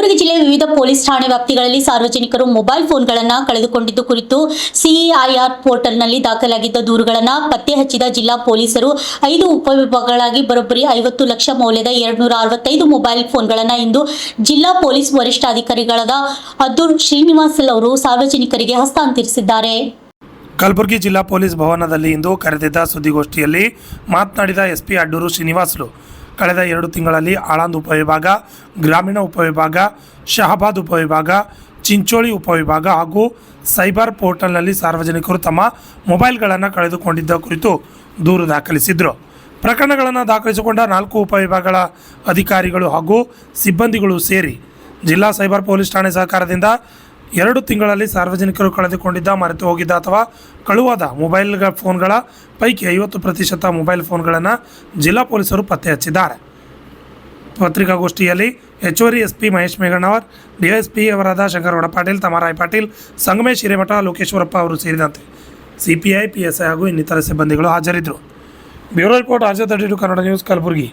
ಕಲಬುರಗಿ ಜಿಲ್ಲೆಯ ವಿವಿಧ ಪೊಲೀಸ್ ಠಾಣೆ ವ್ಯಾಪ್ತಿಗಳಲ್ಲಿ ಸಾರ್ವಜನಿಕರು ಮೊಬೈಲ್ ಫೋನ್ಗಳನ್ನು ಕಳೆದುಕೊಂಡಿದ್ದು ಕುರಿತು ಸಿಇಐಆರ್ ಪೋರ್ಟಲ್ನಲ್ಲಿ ದಾಖಲಾಗಿದ್ದ ದೂರುಗಳನ್ನು ಪತ್ತೆ ಹಚ್ಚಿದ ಜಿಲ್ಲಾ ಪೊಲೀಸರು 5 ಉಪವಿಭಾಗಗಳಾಗಿ ಬರೋಬ್ಬರಿ 50 ಲಕ್ಷ ಮೌಲ್ಯದ 265 ಮೊಬೈಲ್ ಫೋನ್ಗಳನ್ನು ಇಂದು ಜಿಲ್ಲಾ ಪೊಲೀಸ್ ವರಿಷ್ಠಾಧಿಕಾರಿಗಳಾದ ಅದ್ದೂರು ಶ್ರೀನಿವಾಸ್ ಅವರು ಸಾರ್ವಜನಿಕರಿಗೆ ಹಸ್ತಾಂತರಿಸಿದ್ದಾರೆ. ಕಲಬುರಗಿ ಜಿಲ್ಲಾ ಪೊಲೀಸ್ ಭವನದಲ್ಲಿ ಇಂದು ಕರೆದಿದ್ದ ಸುದ್ದಿಗೋಷ್ಠಿಯಲ್ಲಿ ಮಾತನಾಡಿದ ಎಸ್ಪಿ ಅದ್ದೂರು ಶ್ರೀನಿವಾಸ್ಲು ಕಳೆದ 2 ತಿಂಗಳಲ್ಲಿ ಆಳಂದ್ ಉಪವಿಭಾಗ, ಗ್ರಾಮೀಣ ಉಪವಿಭಾಗ, ಶಹಾಬಾದ್ ಉಪವಿಭಾಗ, ಚಿಂಚೋಳಿ ಉಪವಿಭಾಗ ಹಾಗೂ ಸೈಬರ್ ಪೋರ್ಟಲ್ನಲ್ಲಿ ಸಾರ್ವಜನಿಕರು ತಮ್ಮ ಮೊಬೈಲ್ಗಳನ್ನು ಕಳೆದುಕೊಂಡಿದ್ದ ಕುರಿತು ದೂರು ದಾಖಲಿಸಿದರು. ಪ್ರಕರಣಗಳನ್ನು ದಾಖಲಿಸಿಕೊಂಡ 4 ಉಪವಿಭಾಗಗಳ ಅಧಿಕಾರಿಗಳು ಹಾಗೂ ಸಿಬ್ಬಂದಿಗಳು ಸೇರಿ ಜಿಲ್ಲಾ ಸೈಬರ್ ಪೊಲೀಸ್ ಠಾಣೆ ಸಹಕಾರದಿಂದ 2 ತಿಂಗಳಲ್ಲಿ ಸಾರ್ವಜನಿಕರು ಕಳೆದುಕೊಂಡಿದ್ದ, ಮರೆತು ಹೋಗಿದ್ದ ಅಥವಾ ಕಳುವಾದ ಮೊಬೈಲ್ ಫೋನ್ಗಳ ಪೈಕಿ 50% ಮೊಬೈಲ್ ಫೋನ್ಗಳನ್ನು ಜಿಲ್ಲಾ ಪೊಲೀಸರು ಪತ್ತೆ ಹಚ್ಚಿದ್ದಾರೆ. ಪತ್ರಿಕಾಗೋಷ್ಠಿಯಲ್ಲಿ ಹೆಚ್ಚುವರಿ ಎಸ್ಪಿ ಮಹೇಶ್ ಮೇಘಣ್ಣವರ್, ಡಿವೈಎಸ್ಪಿ ಅವರಾದ ಶಂಕರಗೌಡ ಪಾಟೀಲ್, ತಮರಾಯ್ ಪಾಟೀಲ್, ಸಂಗಮೇಶ್ ಹಿರೇಮಠ, ಲೋಕೇಶ್ವರಪ್ಪ ಅವರು ಸೇರಿದಂತೆ ಸಿಪಿಐ, PSI ಹಾಗೂ ಇನ್ನಿತರ ಸಿಬ್ಬಂದಿಗಳು ಹಾಜರಿದ್ದರು. Bureau report RJ32 Kannada news, Kalaburagi.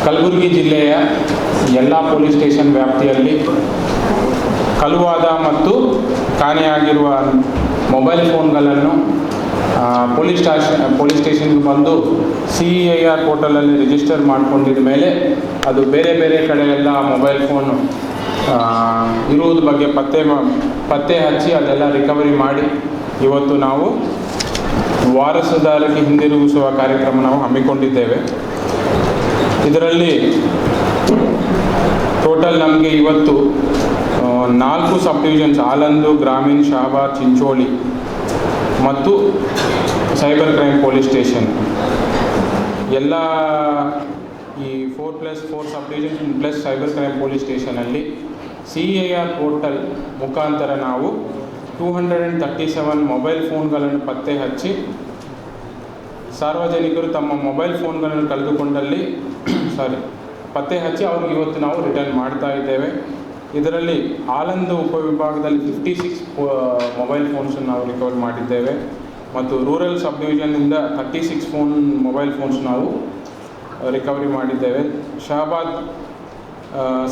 Kalaburagi ಜಿಲ್ಲೆಯ ಎಲ್ಲ ಪೊಲೀಸ್ ಸ್ಟೇಷನ್ ವ್ಯಾಪ್ತಿಯಲ್ಲಿ ಕಳುವಾದ ಮತ್ತು ಕಾಣೆಯಾಗಿರುವ ಮೊಬೈಲ್ ಫೋನ್ಗಳನ್ನು ಪೊಲೀಸ್ ಸ್ಟೇಷನ್ಗೆ ಬಂದು ಸಿಇಐಆರ್ ಪೋರ್ಟಲಲ್ಲಿ ರಿಜಿಸ್ಟರ್ ಮಾಡಿಕೊಂಡಿದ ಮೇಲೆ ಅದು ಬೇರೆ ಬೇರೆ ಕಡೆಯೆಲ್ಲ ಮೊಬೈಲ್ ಫೋನು ಇರುವುದ ಬಗ್ಗೆ ಪತ್ತೆ ಹಚ್ಚಿ ಅದೆಲ್ಲ ರಿಕವರಿ ಮಾಡಿ ಇವತ್ತು ನಾವು ವಾರಸುದಾರರಿಗೆ ಹಿಂದಿರುಗಿಸುವ ಕಾರ್ಯಕ್ರಮ ನಾವು ಹಮ್ಮಿಕೊಂಡಿದ್ದೇವೆ. ಇದರಲ್ಲಿ ಟೋಟಲ್ ನಮಗೆ ಇವತ್ತು 4 ಸಬ್ ಡಿವಿಷನ್ಸ್, ಆಲಂದು, ಗ್ರಾಮೀಣ್, ಶಹಾಬಾದ್, ಚಿಂಚೋಳಿ ಮತ್ತು ಸೈಬರ್ ಕ್ರೈಮ್ ಪೊಲೀಸ್ ಸ್ಟೇಷನ್ ಎಲ್ಲ ಈ 4+4 sub division plus cyber crime police ಸ್ಟೇಷನಲ್ಲಿ ಸಿಇಐಆರ್ ಪೋರ್ಟಲ್ ಮುಖಾಂತರ ನಾವು 237 ಮೊಬೈಲ್ ಫೋನ್ಗಳನ್ನು ಪತ್ತೆ ಹಚ್ಚಿ ಸಾರ್ವಜನಿಕರು ತಮ್ಮ ಮೊಬೈಲ್ ಫೋನ್ಗಳನ್ನು ಕಳೆದುಕೊಂಡಲ್ಲಿ ಪತ್ತೆ ಹಚ್ಚಿ ಅವ್ರಿಗೆ ಇವತ್ತು ನಾವು ರಿಟರ್ನ್ ಮಾಡ್ತಾ ಇದ್ದೇವೆ. ಇದರಲ್ಲಿ ಆಲಂದು ಉಪವಿಭಾಗದಲ್ಲಿ 56 ಮೊಬೈಲ್ ಫೋನ್ಸನ್ನು ನಾವು ರಿಕವರ್ ಮಾಡಿದ್ದೇವೆ ಮತ್ತು ರೂರಲ್ ಸಬ್ ಡಿವಿಷನ್ನಿಂದ 36 ಮೊಬೈಲ್ ಫೋನ್ಸ್ ನಾವು ರಿಕವರಿ ಮಾಡಿದ್ದೇವೆ. ಶಹಾಬಾದ್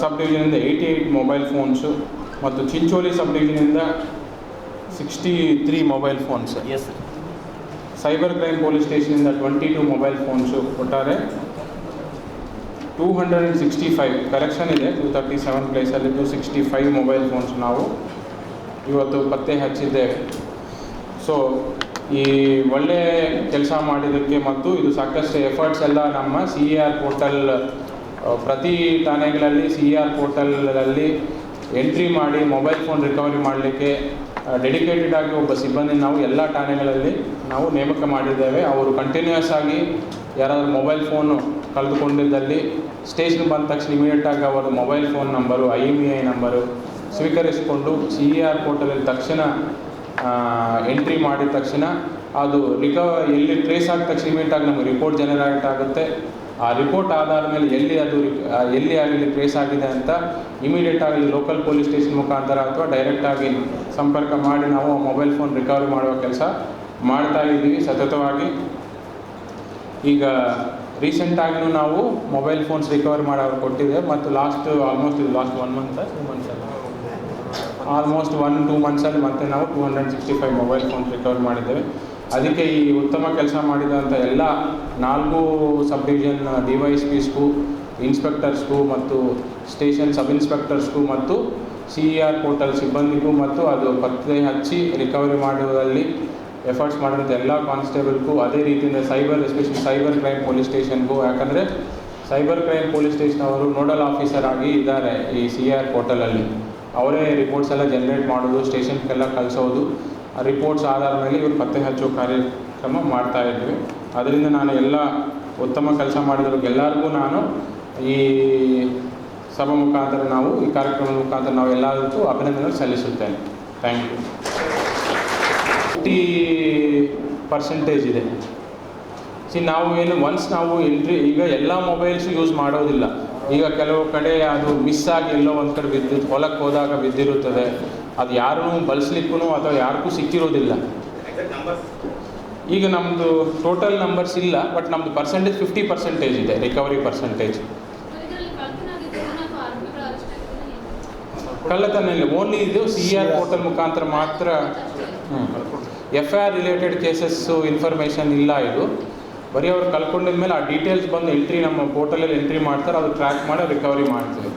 ಸಬ್ ಡಿವಿಷನಿಂದ 88 ಮೊಬೈಲ್ ಫೋನ್ಸು ಮತ್ತು ಚಿಂಚೋಳಿ ಸಬ್ ಡಿವಿಷನಿಂದ 63 mobile phones. Cyber crime police ಸ್ಟೇಷನಿಂದ 22 ಮೊಬೈಲ್ ಫೋನ್ಸು, ಒಟ್ಟಾರೆ 265 ಕರೆಕ್ಷನ್ ಇದೆ. 237 ಪ್ಲೇಸಲ್ಲಿ 265 ಮೊಬೈಲ್ ಫೋನ್ಸ್ ನಾವು ಇವತ್ತು ಪತ್ತೆ ಹಚ್ಚಿದ್ದೇವೆ. ಸೊ ಈ ಒಳ್ಳೆಯ ಕೆಲಸ ಮಾಡಿದ್ದಕ್ಕೆ ಮತ್ತು ಇದು ಸಾಕಷ್ಟು ಎಫರ್ಟ್ಸ್ ಎಲ್ಲ ನಮ್ಮ ಸಿಇಆರ್ ಪೋರ್ಟಲ್, ಪ್ರತಿ ಠಾಣೆಗಳಲ್ಲಿ ಸಿಇಆರ್ ಪೋರ್ಟಲಲ್ಲಿ ಎಂಟ್ರಿ ಮಾಡಿ ಮೊಬೈಲ್ ಫೋನ್ ರಿಕವರಿ ಮಾಡಲಿಕ್ಕೆ ಡೆಡಿಕೇಟೆಡ್ ಆಗಿ ಒಬ್ಬ ಸಿಬ್ಬಂದಿ ನಾವು ಎಲ್ಲ ಠಾಣೆಗಳಲ್ಲಿ ನಾವು ನೇಮಕ ಮಾಡಿದ್ದೇವೆ. ಅವರು ಕಂಟಿನ್ಯೂಯಸ್ ಆಗಿ ಯಾರಾದರೂ ಮೊಬೈಲ್ ಫೋನು ಕಳೆದುಕೊಂಡಿದ್ದಲ್ಲಿ ಸ್ಟೇಷನ್ ಬಂದ ತಕ್ಷಣ ಇಮಿಡಿಯೇಟಾಗಿ ಅವರ mobile phone number, IMEI number ಸ್ವೀಕರಿಸಿಕೊಂಡು ಸಿಇಆರ್ ಪೋರ್ಟಲಲ್ಲಿ ತಕ್ಷಣ ಎಂಟ್ರಿ ಮಾಡಿದ ತಕ್ಷಣ ಅದು ಎಲ್ಲಿ ಟ್ರೇಸ್ ಆದ ತಕ್ಷಣ ಇಮಿಡಿಯೇಟಾಗಿ ನಮಗೆ ರಿಪೋರ್ಟ್ ಜನರೇಟ್ ಆಗುತ್ತೆ. ಆ ರಿಪೋರ್ಟ್ ಆಧಾರ ಮೇಲೆ ಎಲ್ಲಿ ಆಗಲಿ ಟ್ರೇಸ್ ಆಗಿದೆ ಅಂತ ಇಮಿಡಿಯೇಟಾಗಿ ಲೋಕಲ್ ಪೊಲೀಸ್ ಸ್ಟೇಷನ್ ಮುಖಾಂತರ ಅಥವಾ ಡೈರೆಕ್ಟಾಗಿ ಸಂಪರ್ಕ ಮಾಡಿ ನಾವು ಮೊಬೈಲ್ ಫೋನ್ ರಿಕವರಿ ಮಾಡುವ ಕೆಲಸ ಮಾಡ್ತಾ ಇದ್ದೀವಿ ಸತತವಾಗಿ. ಈಗ ರೀಸೆಂಟಾಗಿಯೂ ನಾವು ಮೊಬೈಲ್ ಫೋನ್ಸ್ ರಿಕವರ್ ಮಾಡೋರು ಕೊಟ್ಟಿದ್ದೇವೆ ಮತ್ತು ಲಾಸ್ಟ್ 1-2 ಮಂತ್ಸಲ್ಲಿ ಮತ್ತೆ ನಾವು 265 ಮೊಬೈಲ್ ಫೋನ್ಸ್ ರಿಕವರ್ ಮಾಡಿದ್ದೇವೆ. ಅದಕ್ಕೆ ಈ ಉತ್ತಮ ಕೆಲಸ ಮಾಡಿದಂಥ ಎಲ್ಲ 4 ಸಬ್ ಡಿವಿಷನ್ DYSPಸ್ಗೂ, ಇನ್ಸ್ಪೆಕ್ಟರ್ಸ್ಗೂ ಮತ್ತು ಸ್ಟೇಷನ್ ಸಬ್ ಇನ್ಸ್ಪೆಕ್ಟರ್ಸ್ಗೂ ಮತ್ತು ಸಿಇಆರ್ ಪೋರ್ಟಲ್ ಸಿಬ್ಬಂದಿಗೂ ಮತ್ತು ಅದು ಪತ್ತೆ ಹಚ್ಚಿ ರಿಕವರಿ ಮಾಡುವುದರಲ್ಲಿ ಎಫರ್ಟ್ಸ್ ಮಾಡಿದಂಥ ಎಲ್ಲ ಕಾನ್ಸ್ಟೇಬಲ್ಗೂ, ಅದೇ ರೀತಿಯಿಂದ ಎಸ್ಪೆಷಲಿ ಸೈಬರ್ ಕ್ರೈಮ್ ಪೊಲೀಸ್ ಸ್ಟೇಷನ್ಗೂ, ಯಾಕಂದರೆ ಸೈಬರ್ ಕ್ರೈಮ್ ಪೊಲೀಸ್ ಸ್ಟೇಷನ್ ಅವರು ನೋಡಲ್ ಆಫೀಸರ್ ಆಗಿ ಇದ್ದಾರೆ ಈ ಸಿಇಆರ್ ಪೋರ್ಟಲಲ್ಲಿ. ಅವರೇ ರಿಪೋರ್ಟ್ಸ್ ಎಲ್ಲ ಜನರೇಟ್ ಮಾಡೋದು, ಸ್ಟೇಷನ್ಗೆಲ್ಲ ಕಳಿಸೋದು, ಆ ರಿಪೋರ್ಟ್ಸ್ ಆಧಾರ ಮೇಲೆ ಇವರು ಪತ್ತೆ ಹಚ್ಚೋ ಕಾರ್ಯಕ್ರಮ ಮಾಡ್ತಾ ಇದ್ವಿ. ಅದರಿಂದ ನಾನು ಎಲ್ಲ ಉತ್ತಮ ಕೆಲಸ ಮಾಡಿದವ್ರಿಗೆಲ್ಲರಿಗೂ ನಾನು ಈ ಸಭಾ ಮುಖಾಂತರ ಈ ಕಾರ್ಯಕ್ರಮದ ಮುಖಾಂತರ ನಾವು ಎಲ್ಲರಿಗೂ ಅಭಿನಂದನೆ ಸಲ್ಲಿಸುತ್ತೇನೆ. Thank you. 50% ಇದೆ. ನಾವು ಎಂಟ್ರಿ, ಈಗ ಎಲ್ಲ ಮೊಬೈಲ್ಸು ಯೂಸ್ ಮಾಡೋದಿಲ್ಲ. ಈಗ ಕೆಲವು ಕಡೆ ಅದು ಮಿಸ್ ಆಗಿ ಎಲ್ಲೋ ಒಂದು ಕಡೆ ಬಿದ್ದಿದ್ದು, ಹೊಲಕ್ಕೆ ಹೋದಾಗ ಬಿದ್ದಿರುತ್ತದೆ, ಅದು ಯಾರೂ ಬಳಸಲಿಕ್ಕೂ ಅಥವಾ ಯಾರಿಗೂ ಸಿಕ್ಕಿರೋದಿಲ್ಲ. ಈಗ ನಮ್ಮದು ಟೋಟಲ್ ನಂಬರ್ಸ್ ಇಲ್ಲ, ಬಟ್ ನಮ್ಮದು ಪರ್ಸೆಂಟೇಜ್ 50% ಇದೆ, ರಿಕವರಿ ಪರ್ಸೆಂಟೇಜ್. ಕಳ್ಳತನ ಇಲ್ಲ, ಓನ್ಲಿ ಇದು CER ಪೋರ್ಟಲ್ ಮುಖಾಂತರ ಮಾತ್ರ. FIR ರಿಲೇಟೆಡ್ ಕೇಸಸ್ಸು ಇನ್ಫಾರ್ಮೇಷನ್ ಇಲ್ಲ. ಇದು ಬರೀ ಅವ್ರು ಕಳ್ಕೊಂಡಿದ ಮೇಲೆ ಆ ಡೀಟೇಲ್ಸ್ ಬಂದು ಎಂಟ್ರಿ ನಮ್ಮ ಪೋರ್ಟಲಲ್ಲಿ ಎಂಟ್ರಿ ಮಾಡ್ತಾರೆ, ಅದು ಟ್ರ್ಯಾಕ್ ಮಾಡಿ ರಿಕವರಿ ಮಾಡ್ತೀವಿ.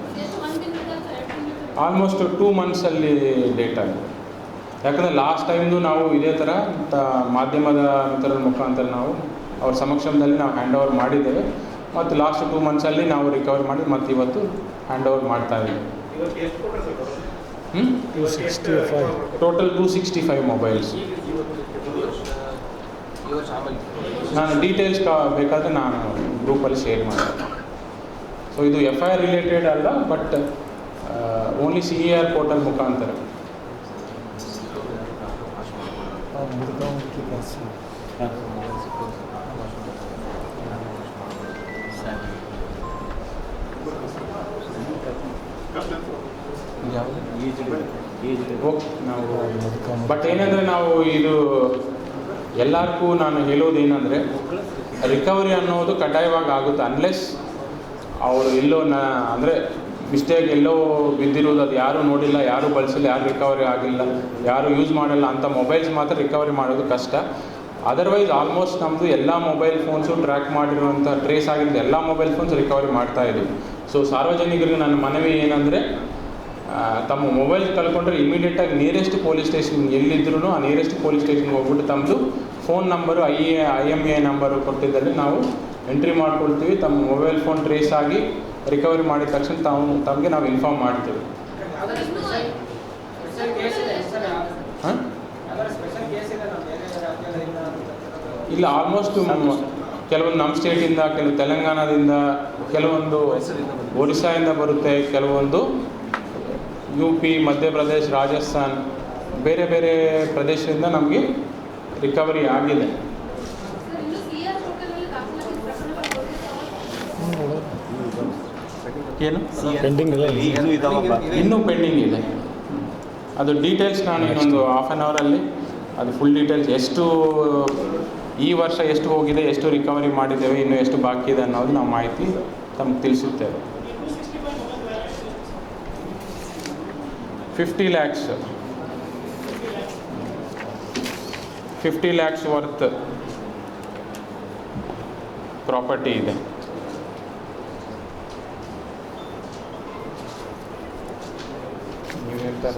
ಆಲ್ಮೋಸ್ಟ್ 2 ಮಂತ್ಸಲ್ಲಿ ಡೇಟಾ ಇದೆ. ಯಾಕಂದರೆ ಲಾಸ್ಟ್ ಟೈಮ್ದು ನಾವು ಇದೇ ಥರ ಮಾಧ್ಯಮದ ಮಿತ್ರರ ಮುಖಾಂತರ ನಾವು ಅವ್ರ ಸಮಕ್ಷಮದಲ್ಲಿ ನಾವು ಹ್ಯಾಂಡ್ ಓವರ್ ಮಾಡಿದ್ದೇವೆ. ಮತ್ತು ಲಾಸ್ಟ್ 2 ಮಂತ್ಸಲ್ಲಿ ನಾವು ರಿಕವರಿ ಮಾಡಿ ಮತ್ತು ಇವತ್ತು ಹ್ಯಾಂಡ್ ಓವರ್ ಮಾಡ್ತಾ ಇದ್ದೀವಿ. Total 265 mobiles. ನಾನು ಡೀಟೇಲ್ಸ್ ಬೇಕಾದರೆ ನಾನು ಗ್ರೂಪಲ್ಲಿ ಶೇರ್ ಮಾಡ್ತೀನಿ. ಸೊ ಇದು FIR ರಿಲೇಟೆಡ್ ಅಲ್ಲ, ಬಟ್ ಓನ್ಲಿ CER ಪೋರ್ಟಲ್ ಮುಖಾಂತರ. ನಾವು ಬಟ್ ಏನಂದರೆ ನಾವು ಇದು ಎಲ್ಲರಿಗೂ ನಾನು ಹೇಳೋದೇನೆಂದರೆ ರಿಕವರಿ ಅನ್ನೋದು ಕಡ್ಡಾಯವಾಗಿ ಆಗುತ್ತೆ. ಅನ್ಲೆಸ್ ಅವರು ಎಲ್ಲೋ ಅಂದರೆ ಮಿಸ್ಟೇಕ್ ಎಲ್ಲೋ ಬಿದ್ದಿರೋದು, ಅದು ಯಾರೂ ನೋಡಿಲ್ಲ, ಯಾರೂ ಬಳಸಿಲ್ಲ, ಯಾರು ರಿಕವರಿ ಆಗಿಲ್ಲ, ಯಾರು ಯೂಸ್ ಮಾಡಲ್ಲ ಅಂತ ಮೊಬೈಲ್ಸ್ ಮಾತ್ರ ರಿಕವರಿ ಮಾಡೋದು ಕಷ್ಟ. ಅದರ್ವೈಸ್ ಆಲ್ಮೋಸ್ಟ್ ನಮ್ಮದು ಎಲ್ಲ ಮೊಬೈಲ್ ಫೋನ್ಸು ಟ್ರ್ಯಾಕ್ ಮಾಡಿರುವಂಥ ಟ್ರೇಸ್ ಆಗಿರೋದು ಎಲ್ಲ ಮೊಬೈಲ್ ಫೋನ್ಸ್ ರಿಕವರಿ ಮಾಡ್ತಾ ಇದ್ದೀವಿ. ಸೊ ಸಾರ್ವಜನಿಕರಿಗೆ ನನ್ನ ಮನವಿ ಏನಂದರೆ ತಮ್ಮ ಮೊಬೈಲ್ ಕಳ್ಕೊಂಡ್ರೆ ಇಮಿಡಿಯೇಟಾಗಿ ನಿಯರೆಸ್ಟ್ ಪೊಲೀಸ್ ಸ್ಟೇಷನ್ ಎಲ್ಲಿದ್ರೂ ಆ ನಿಯರೆಸ್ಟ್ ಪೊಲೀಸ್ ಸ್ಟೇಷನ್ಗೆ ಹೋಗ್ಬಿಟ್ಟು ತಮ್ಮದು ಫೋನ್ ನಂಬರು IMEI ನಂಬರು ಕೊಟ್ಟಿದ್ದಲ್ಲಿ ನಾವು ಎಂಟ್ರಿ ಮಾಡ್ಕೊಳ್ತೀವಿ. ತಮ್ಮ ಮೊಬೈಲ್ ಫೋನ್ ಟ್ರೇಸ್ ಆಗಿ ರಿಕವರಿ ಮಾಡಿದ ತಕ್ಷಣ ತಮಗೆ ನಾವು ಇನ್ಫಾರ್ಮ್ ಮಾಡ್ತೀವಿ. ಇಲ್ಲ, ಆಲ್ಮೋಸ್ಟ್ ಕೆಲವೊಂದು ನಮ್ಮ ಸ್ಟೇಟಿಂದ, ಕೆಲವು ತೆಲಂಗಾಣದಿಂದ, ಕೆಲವೊಂದು ಒರಿಸ್ಸಾಯಿಂದ ಬರುತ್ತೆ, ಕೆಲವೊಂದು UP, ಮಧ್ಯಪ್ರದೇಶ್, ರಾಜಸ್ಥಾನ್, ಬೇರೆ ಬೇರೆ ಪ್ರದೇಶದಿಂದ ನಮಗೆ ರಿಕವರಿ ಆಗಿದೆ. ಏನು ಇನ್ನೂ ಪೆಂಡಿಂಗ್ ಇದೆ. ಅದು ಡೀಟೇಲ್ಸ್ ನಾನು ಇನ್ನೊಂದು ಹಾಫ್ ಆನ್ ಅವರಲ್ಲಿ ಅದು ಫುಲ್ ಡೀಟೇಲ್ಸ್ ಎಷ್ಟು ಈ ವರ್ಷ ಎಷ್ಟು ಹೋಗಿದೆ, ಎಷ್ಟು ರಿಕವರಿ ಮಾಡಿದ್ದೇವೆ, ಇನ್ನೂ ಎಷ್ಟು ಬಾಕಿ ಇದೆ ಅನ್ನೋದು ನಾವು ಮಾಹಿತಿ ತಮಗೆ ತಿಳಿಸುತ್ತೇವೆ. 50 lakhs ವರ್ತ್ ಪ್ರಾಪರ್ಟಿ ಇದೆ. ನೀವು ಹೇಳ್ತಾ